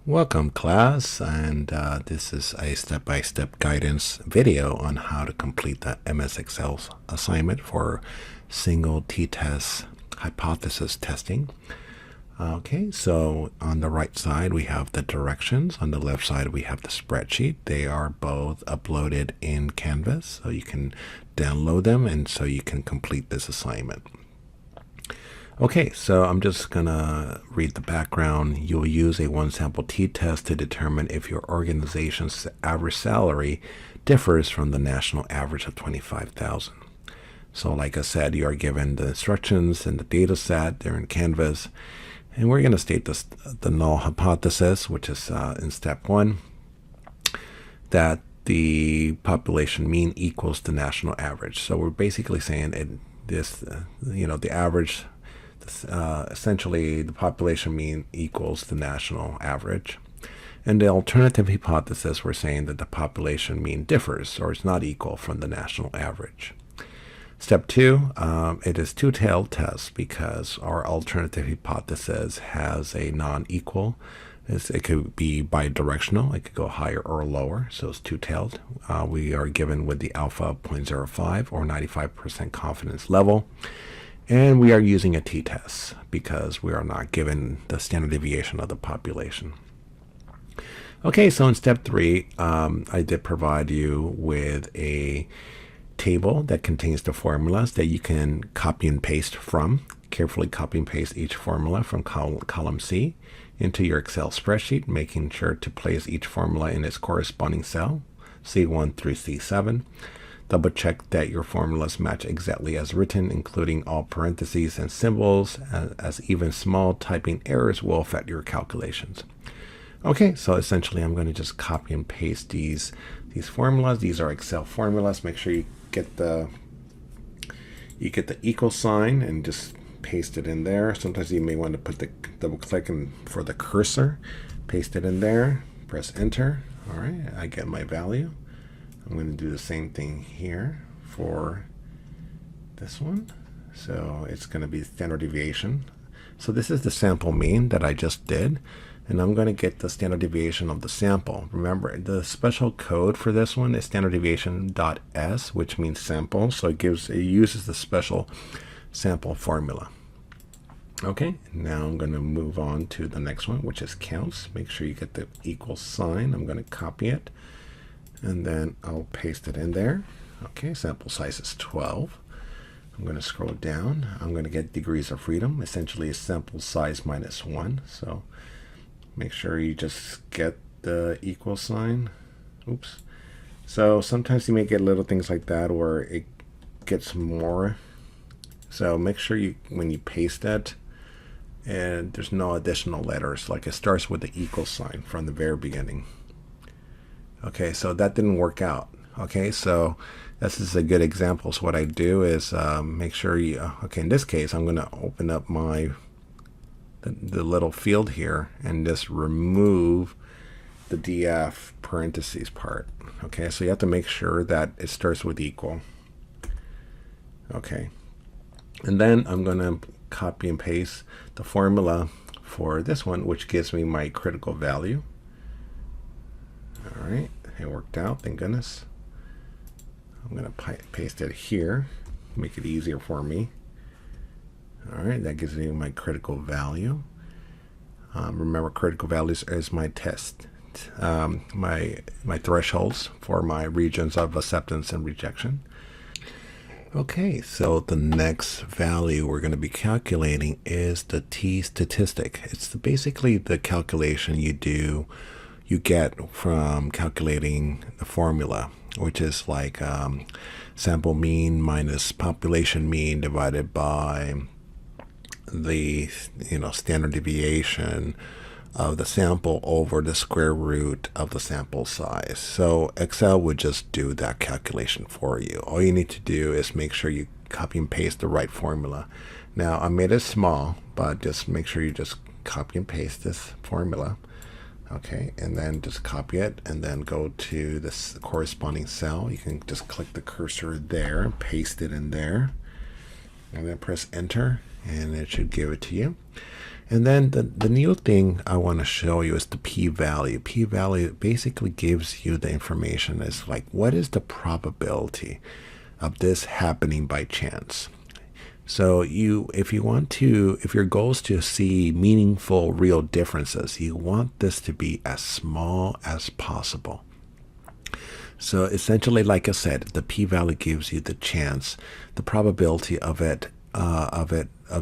Welcome class, and this is a step-by-step guidance video on how to complete the MS Excel assignment for single t-test hypothesis testing. Okay, so on the right side we have the directions, on the left side we have the spreadsheet. They are both uploaded in Canvas, so you can download them and so you can complete this assignment. Okay, so I'm just gonna read the background. You'll use a one sample t-test to determine if your organization's average salary differs from the national average of 25,000. So like I said, you are given the instructions and the data set. They're in Canvas, and we're gonna state the null hypothesis, which is in step 1, that the population mean equals the national average. So we're basically saying the average. Essentially, the population mean equals the national average. And the alternative hypothesis, we're saying that the population mean differs or is not equal from the national average. Step 2, it is two-tailed test because our alternative hypothesis has a non-equal. It could be bidirectional. It could go higher or lower, so it's two-tailed. We are given with the alpha of 0.05 or 95% confidence level. And we are using a t-test because we are not given the standard deviation of the population. Okay, so in step 3, I did provide you with a table that contains the formulas that you can copy and paste from. Carefully copy and paste each formula from column C into your Excel spreadsheet, making sure to place each formula in its corresponding cell, C1 through C7. Double check that your formulas match exactly as written, including all parentheses and symbols, as even small typing errors will affect your calculations. Okay, so essentially I'm going to just copy and paste these formulas. These are Excel formulas. Make sure you get the equal sign and just paste it in there. Sometimes you may want to put the double click for the cursor, paste it in there, press enter. All right, I get my value. I'm going to do the same thing here for this one. So it's going to be standard deviation. So this is the sample mean that I just did, and I'm going to get the standard deviation of the sample. Remember, the special code for this one is standard deviation .s, which means sample. So it uses the special sample formula. Okay, now I'm going to move on to the next one, which is counts. Make sure you get the equal sign. I'm going to copy it, and then I'll paste it in there. Okay, sample size is 12. I'm going to scroll down. I'm going to get degrees of freedom, essentially a sample size minus 1. So make sure you just get the equal sign. Oops. So sometimes you may get little things like that where it gets more. So make sure when you paste it, and there's no additional letters, like it starts with the equal sign from the very beginning. Okay, so that didn't work out. Okay, so this is a good example. So what I do is make sure you, okay, in this case, I'm going to open up the little field here and just remove the DF parentheses part. Okay, so you have to make sure that it starts with equal. Okay, and then I'm going to copy and paste the formula for this one, which gives me my critical value. All right, it worked out, thank goodness. I'm going to paste it here, make it easier for me. All right, that gives me my critical value. Remember, critical values is my test, my thresholds for my regions of acceptance and rejection. Okay, so the next value we're going to be calculating is the t statistic. It's basically the calculation you get from calculating the formula, which is like sample mean minus population mean divided by the standard deviation of the sample over the square root of the sample size. So Excel would just do that calculation for you. All you need to do is make sure you copy and paste the right formula. Now I made it small, but just make sure you just copy and paste this formula. Okay, and then just copy it and then go to this corresponding cell. You can just click the cursor there and paste it in there, and then press enter, and it should give it to you. And then the new thing I want to show you is the p-value. P-value basically gives you the information. It's like, what is the probability of this happening by chance? So if your goal is to see meaningful, real differences, you want this to be as small as possible. So essentially, like I said, the p-value gives you the chance, the probability of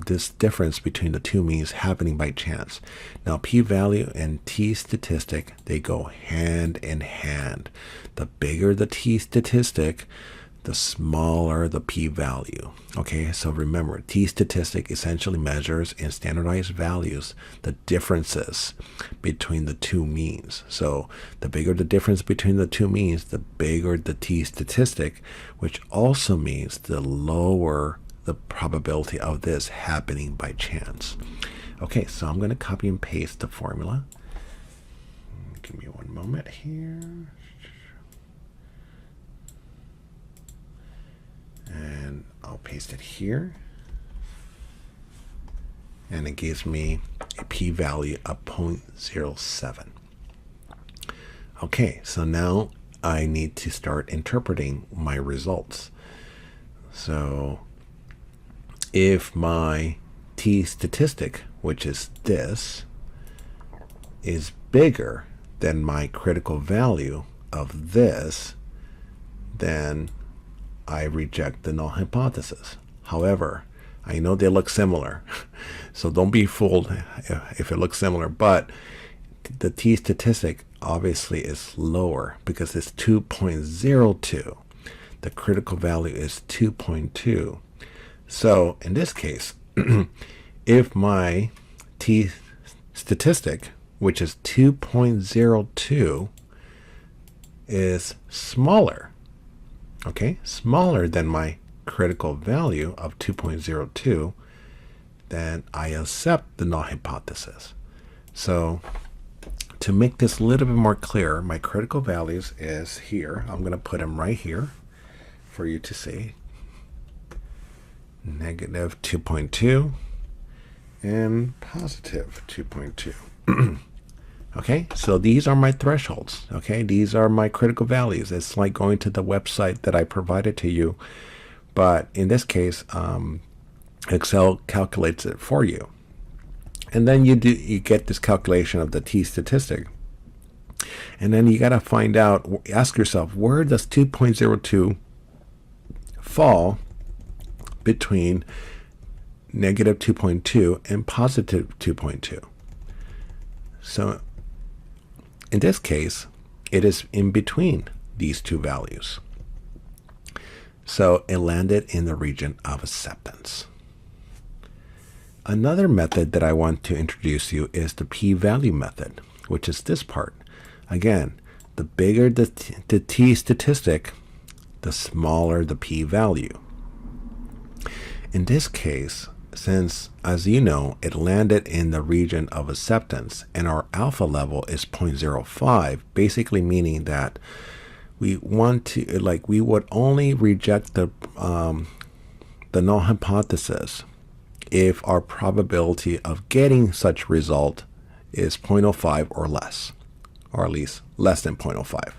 this difference between the two means happening by chance. Now, p-value and t-statistic, they go hand in hand. The bigger the t-statistic, the smaller the p-value. Okay, so remember, t-statistic essentially measures in standardized values the differences between the two means. So the bigger the difference between the two means, the bigger the t-statistic, which also means the lower the probability of this happening by chance. Okay, so I'm going to copy and paste the formula. Give me one moment here. And I'll paste it here. And it gives me a p-value of 0.07. Okay, so now I need to start interpreting my results. So if my t-statistic, which is this, is bigger than my critical value of this, then I reject the null hypothesis. However, I know they look similar, so don't be fooled if it looks similar, but the t-statistic obviously is lower because it's 2.02. The critical value is 2.2. So in this case, if my t-statistic, which is 2.02, is smaller, okay, smaller than my critical value of 2.02, then I accept the null hypothesis. So to make this a little bit more clear, my critical values is here. I'm going to put them right here for you to see. Negative 2.2 and positive 2.2. Okay, so these are my thresholds. Okay, these are my critical values. It's like going to the website that I provided to you, but in this case, Excel calculates it for you. And then you get this calculation of the t-statistic. And then you got to find out, ask yourself, where does 2.02 fall between negative 2.2 and positive 2.2? So in this case, it is in between these two values. So it landed in the region of acceptance. Another method that I want to introduce you is the p-value method, which is this part. Again, the bigger the t-statistic, the smaller the p-value. In this case, since, as you know, it landed in the region of acceptance and our alpha level is 0.05, basically meaning that we want to, we would only reject the null hypothesis if our probability of getting such result is 0.05 or less, or at least less than 0.05.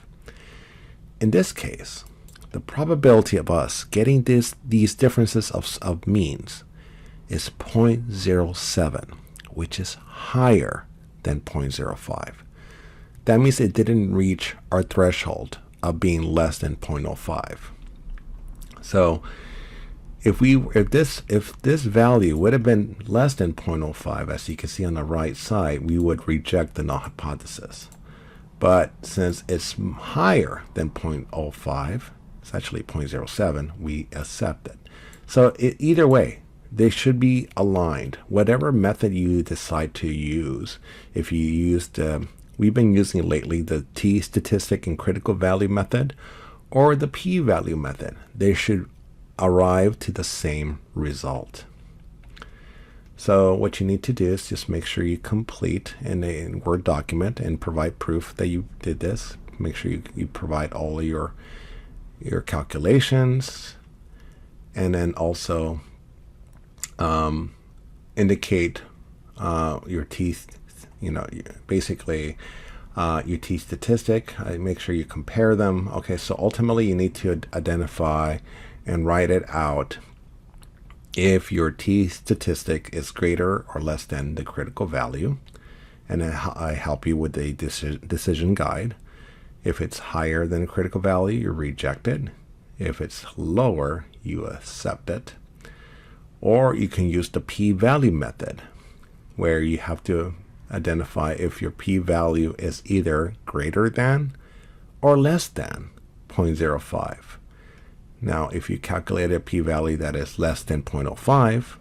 In this case, the probability of us getting these differences of means is 0.07, which is higher than 0.05. That means it didn't reach our threshold of being less than 0.05. So if this value would have been less than 0.05, as you can see on the right side, we would reject the null hypothesis. But since it's higher than 0.05, it's actually 0.07, we accept it. So either way, they should be aligned. Whatever method you decide to use, if you used, we've been using lately the t-statistic and critical value method, or the p-value method, they should arrive to the same result. So what you need to do is just make sure you complete in a Word document and provide proof that you did this. Make sure you provide all of your calculations, and then also indicate your t, basically your t statistic. Make sure you compare them. Okay, so ultimately you need to identify and write it out if your t statistic is greater or less than the critical value. And I help you with a decision guide. If it's higher than critical value, you reject it. If it's lower, you accept it. Or you can use the p-value method, where you have to identify if your p-value is either greater than or less than 0.05. Now, if you calculate a p-value that is less than 0.05,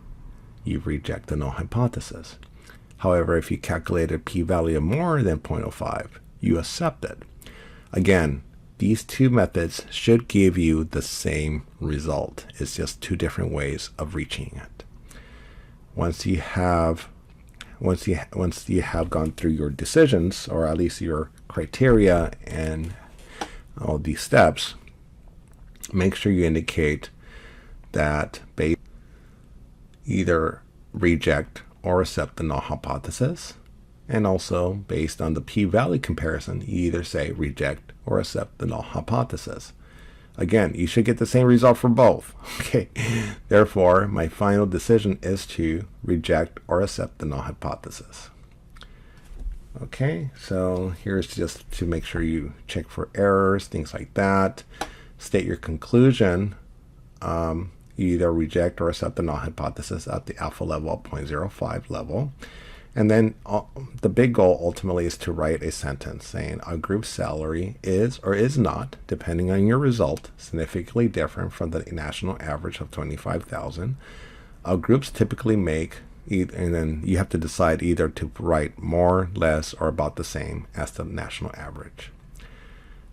you reject the null hypothesis. However, if you calculate a p-value more than 0.05, you accept it. Again, these two methods should give you the same result. It's just two different ways of reaching it. Once you have gone through your decisions, or at least your criteria and all these steps, make sure you indicate that either reject or accept the null hypothesis. And also, based on the p-value comparison, you either say reject or accept the null hypothesis. Again, you should get the same result for both. Okay. Therefore, my final decision is to reject or accept the null hypothesis. Okay, so here's just to make sure you check for errors, things like that. State your conclusion. You either reject or accept the null hypothesis at the alpha level, 0.05 level. And then the big goal ultimately is to write a sentence saying a group's salary is or is not, depending on your result, significantly different from the national average of 25,000. Groups typically make, and then you have to decide either to write more, less, or about the same as the national average.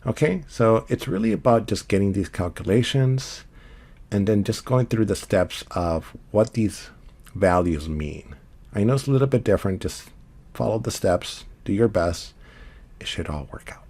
Okay, so it's really about just getting these calculations and then just going through the steps of what these values mean. I know it's a little bit different. Just follow the steps, do your best. It should all work out.